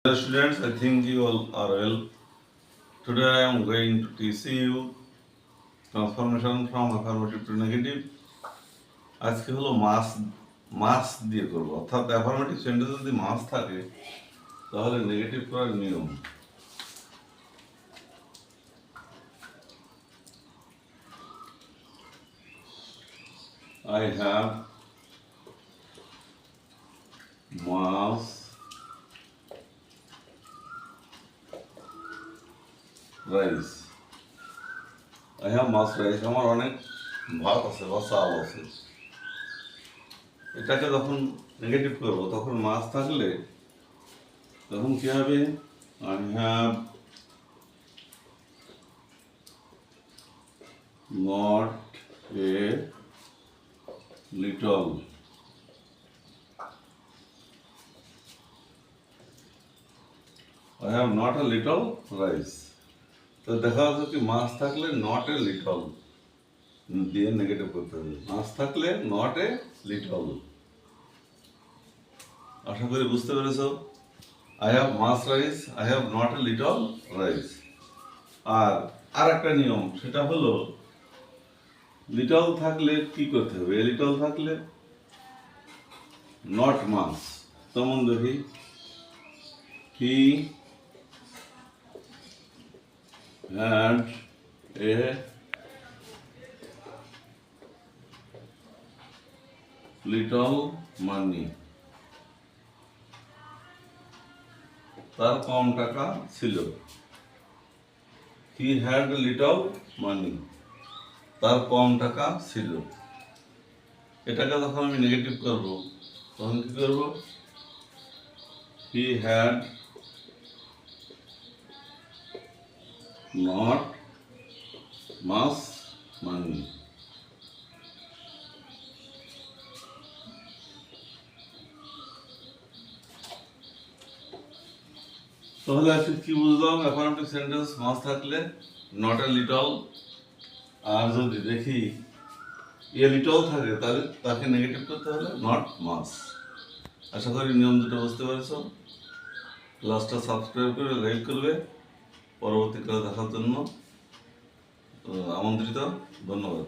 Dear students, I think you all are well. Today I am going to teach you transformation from affirmative to negative. আজকে হলো মাস দিয়ে করব, অর্থাৎ affirmative সেন্টেন্সে যদি মাস থাকে তাহলে নেগেটিভ করার নিয়ম। I have mass rice. I have mass rice. আমার অনেক ভাত আছে বা চাল আছে। এটাকে যখন নেগেটিভ করব তখন মাস থাকলে তখন কি হবে? I have not a little I have not a little rice. তো দেখা যাচ্ছে কি মাছ থাকলে নট এ লিটল দিয়ে নেগেটিভ করতে হবে। মাছ থাকলে নট এ লিটল। আশা করি বুঝতে পেরেছো। I have machh rice, I have not a little rice. আর একটা নিয়ম, সেটা হলো লিটল থাকলে কি করতে হবে? লিটল থাকলে নট মাছ। যেমন দেখি, হি had a little money. তার কম টাকা ছিল। He had a little money. তার কম টাকা ছিল। এটাকে যখন আমি নেগেটিভ করব তখন কি করব? He had not much money. তাহলে আজকে কি বুঝলাম? অ্যাফার্মেটিভ সেন্টেন্স মাস থাকলে নট এ লিটল, আর যদি দেখি এ লিটল থাকে তাহলে তাকে নেগেটিভ করতে হলে নট মাস। আশা করি নিয়ম দুটো বুঝতে পেরেছো। ক্লাসটা সাবস্ক্রাইব করে লাইক করবে। পরবর্তী ক্লাস দেখার জন্য আমন্ত্রিত। ধন্যবাদ।